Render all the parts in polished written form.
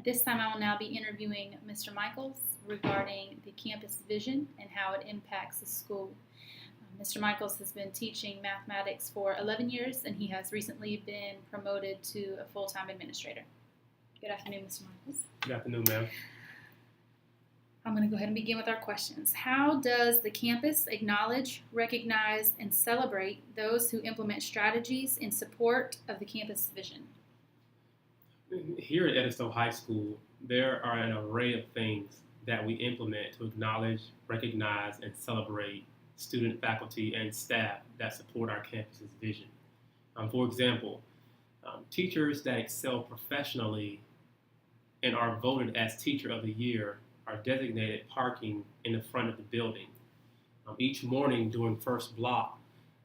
this time I will now be interviewing Mr. Michaels regarding the campus vision and how it impacts the school. Mr. Michaels has been teaching mathematics for 11 years and he has recently been promoted to a full-time administrator. Good afternoon, Mr. Michaels. Good afternoon, ma'am. I'm going to go ahead and begin with our questions. How does the campus acknowledge, recognize, and celebrate those who implement strategies in support of the campus vision? Here at Edisto High School, there are an array of things that we implement to acknowledge, recognize, and celebrate student, faculty, and staff that support our campus's vision. For example, teachers that excel professionally and are voted as Teacher of the Year are designated parking in the front of the building. Each morning during first block,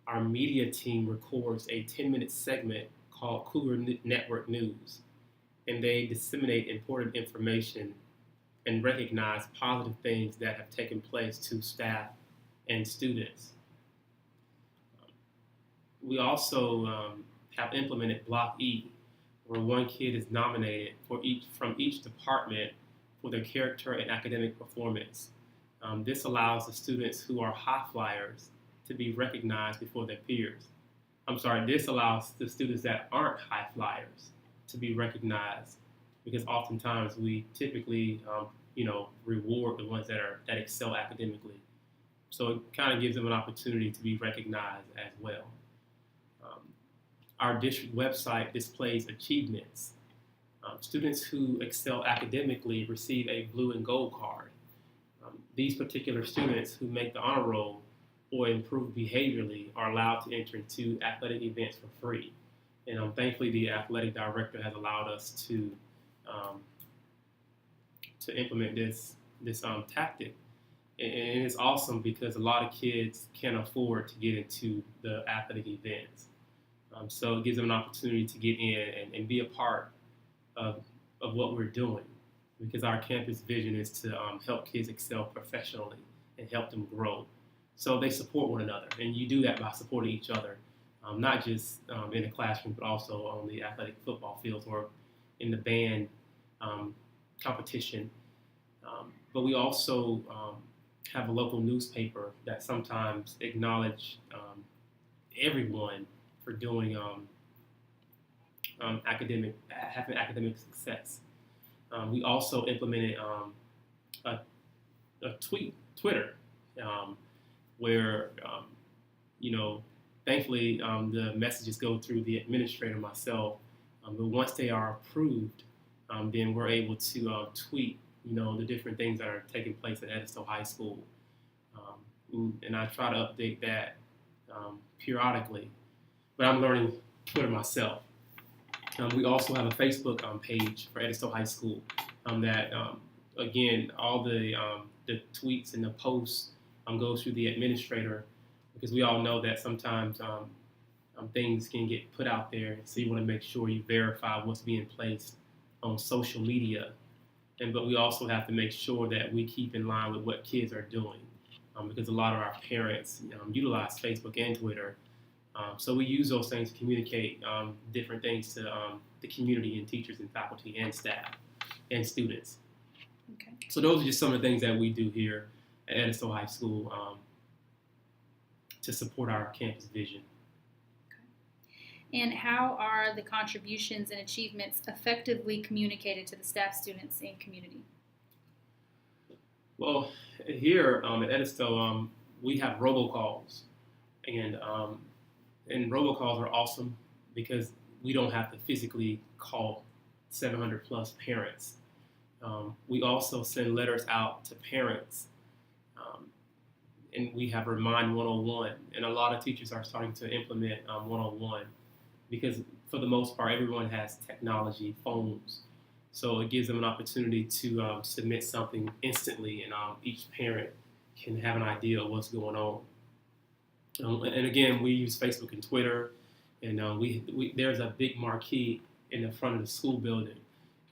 our media team records a 10-minute segment called Cougar Network News, and they disseminate important information and recognize positive things that have taken place to staff and students. We also have implemented Block E, where one kid is nominated from each department for their character and academic performance. This allows the students who are high flyers to be recognized before their peers. This allows the students that aren't high flyers to be recognized, because oftentimes we typically reward the ones that excel academically. So it kind of gives them an opportunity to be recognized as well. Our district website displays achievements. Students who excel academically receive a blue and gold card. These particular students who make the honor roll or improve behaviorally are allowed to enter into athletic events for free. And thankfully, the athletic director has allowed us to implement this tactic. And it's awesome because a lot of kids can't afford to get into the athletic events. So it gives them an opportunity to get in and be a part of what we're doing, because our campus vision is to help kids excel professionally and help them grow. So they support one another, and you do that by supporting each other, not just in the classroom, but also on the athletic football fields or in the band competition. But we also have a local newspaper that sometimes acknowledge everyone for doing having academic success. We also implemented Twitter, where thankfully the messages go through the administrator myself. But once they are approved, then we're able to tweet the different things that are taking place at Edisto High School, and I try to update that periodically. But I'm learning Twitter myself. We also have a Facebook page for Edisto High School that, again, all the tweets and the posts goes through the administrator, because we all know that sometimes things can get put out there, so you want to make sure you verify what's being placed on social media. But we also have to make sure that we keep in line with what kids are doing, because a lot of our parents utilize Facebook and Twitter. So we use those things to communicate different things to the community and teachers and faculty and staff and students. Okay. So those are just some of the things that we do here at Edisto High School to support our campus vision. Okay. And how are the contributions and achievements effectively communicated to the staff, students, and community? Well, here at Edisto, we have robocalls, and robocalls are awesome because we don't have to physically call 700 plus parents. We also send letters out to parents, and we have Remind 101, and a lot of teachers are starting to implement 101, because for the most part everyone has technology, phones, so it gives them an opportunity to submit something instantly, and each parent can have an idea of what's going on. And again, we use Facebook and Twitter, and there's a big marquee in the front of the school building,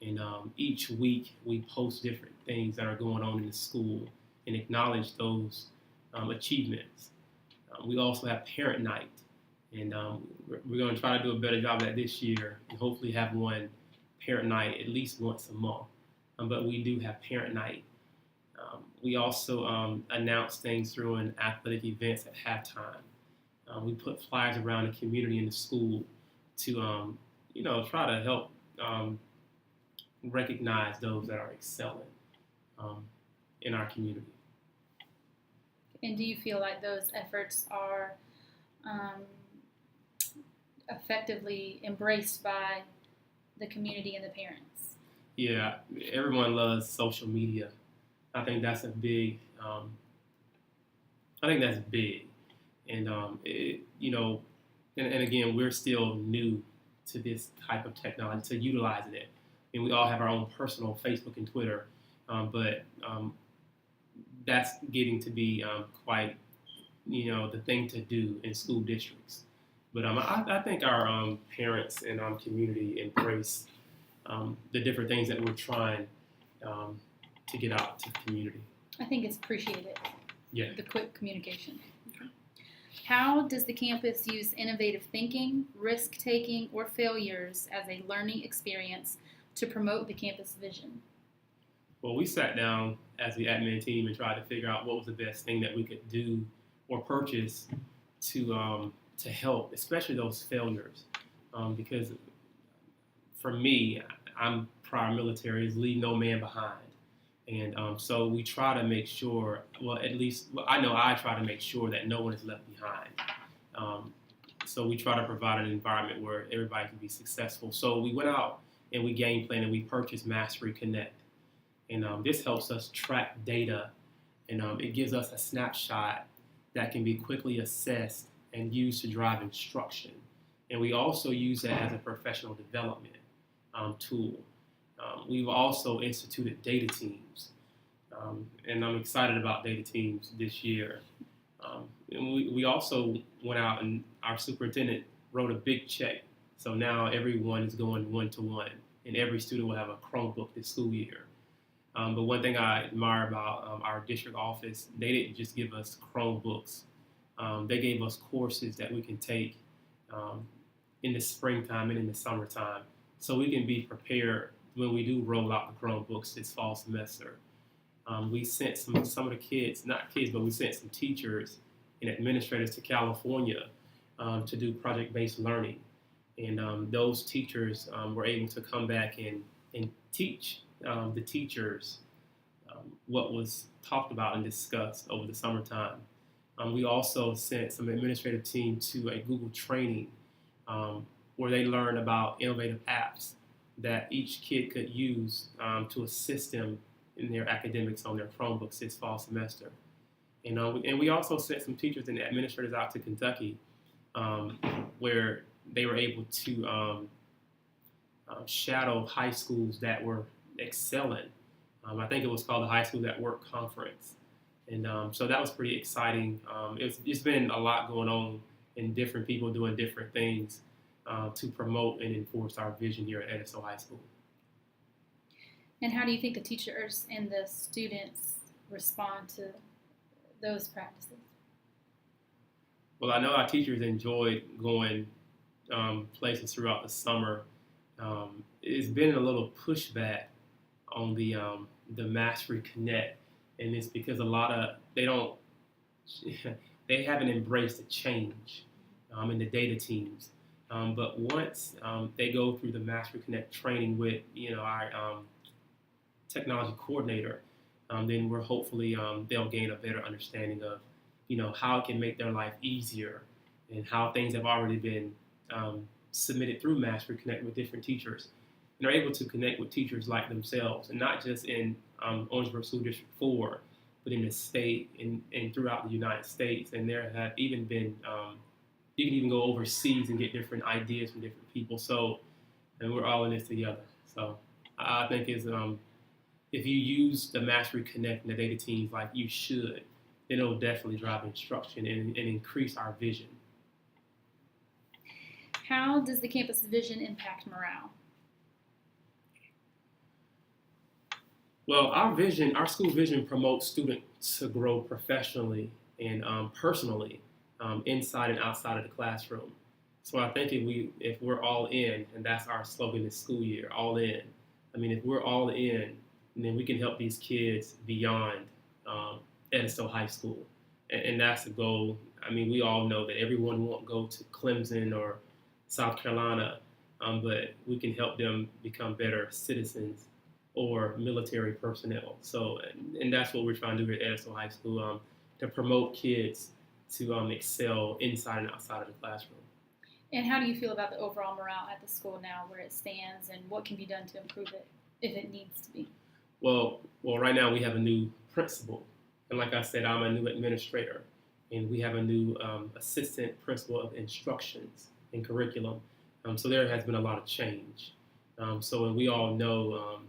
and each week we post different things that are going on in the school and acknowledge those achievements. We also have Parent Night, and we're going to try to do a better job of that this year, and hopefully have one Parent Night at least once a month. but we do have parent night. We also announce things during athletic events at halftime. We put flyers around the community and the school to, try to help recognize those that are excelling um, in our community. And do you feel like those efforts are um, effectively embraced by the community and the parents? Yeah, everyone loves social media. I think that's a big. I think that's big, and and again, we're still new to this type of technology, to utilizing it, and we all have our own personal Facebook and Twitter, but that's getting to be quite, the thing to do in school districts. But I think our parents and community embrace the different things that we're trying um, to get out to the community. I think it's appreciated, Yeah. the quick communication. How does the campus use innovative thinking, risk-taking, or failures as a learning experience to promote the campus vision? Well, we sat down as the admin team and tried to figure out what was the best thing that we could do or purchase to help, especially those failures, because for me, I'm prior military, is leave no man behind. And so we try to make sure, well, at least I know I try to make sure that no one is left behind. So we try to provide an environment where everybody can be successful. So we went out and we game plan and we purchased Mastery Connect. And this helps us track data, and it gives us a snapshot that can be quickly assessed and used to drive instruction. And we also use that as a professional development tool. We've also instituted data teams, and I'm excited about data teams this year. And we also went out and our superintendent wrote a big check. So now everyone is going one-to-one, and every student will have a Chromebook this school year. But one thing I admire about our district office, they didn't just give us Chromebooks. They gave us courses that we can take in the springtime and in the summertime, so we can be prepared when we do roll out the Chromebooks this fall semester. We sent some of the kids, not kids, but we sent some teachers and administrators to California to do project-based learning. And those teachers were able to come back and teach the teachers what was talked about and discussed over the summertime. We also sent some administrative team to a Google training where they learned about innovative apps that each kid could use to assist them in their academics on their Chromebooks this fall semester. And we also sent some teachers and administrators out to Kentucky where they were able to shadow high schools that were excelling. I think it was called the High School at Work Conference. And so that was pretty exciting. It's been a lot going on and different people doing different things to promote and enforce our vision here at Edisto High School. And how do you think the teachers and the students respond to those practices? Well, I know our teachers enjoyed going places throughout the summer. It's been a little pushback on the Mastery Connect, and it's because they haven't embraced the change in the data teams. But once they go through the Mastery Connect training with our technology coordinator, then we're hopefully they'll gain a better understanding of how it can make their life easier and how things have already been submitted through Mastery Connect with different teachers. And they're able to connect with teachers like themselves, and not just in Orangeburg School District 4, but in the state and throughout the United States. And there have even been, you can even go overseas and get different ideas from different people. So, and we're all in this together. So I think if you use the Mastery Connect and the data teams like you should, then it'll definitely drive instruction and increase our vision. How does the campus vision impact morale? Well, our school vision promotes students to grow professionally and personally inside and outside of the classroom. So I think if we're all in, and that's our slogan this school year, all in. I mean, if we're all in, and then we can help these kids beyond Edisto High School. And that's the goal. I mean, we all know that everyone won't go to Clemson or South Carolina, but we can help them become better citizens or military personnel. So, and that's what we're trying to do here at Edisto High School, to promote kids to excel inside and outside of the classroom. And how do you feel about the overall morale at the school now, where it stands, and what can be done to improve it if it needs to be? Well, right now we have a new principal, and like I said, I'm a new administrator, and we have a new assistant principal of instructions and curriculum. So there has been a lot of change. So we all know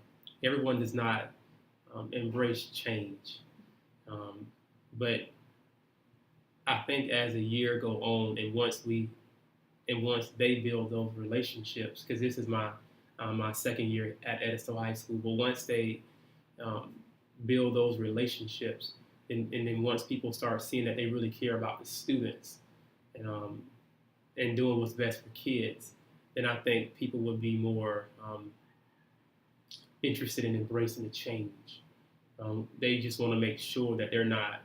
everyone does not embrace change, but I think as a year go on, and once they build those relationships, because this is my second year at Edisto High School, but once they build those relationships, and then once people start seeing that they really care about the students and doing what's best for kids, then I think people would be more interested in embracing the change. They just want to make sure that they're not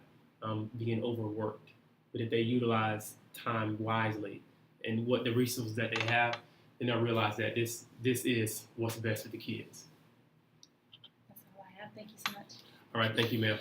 being overworked, but if they utilize time wisely and what the resources that they have, then they'll realize that this is what's best for the kids. That's all I have. Thank you so much. All right, thank you, ma'am.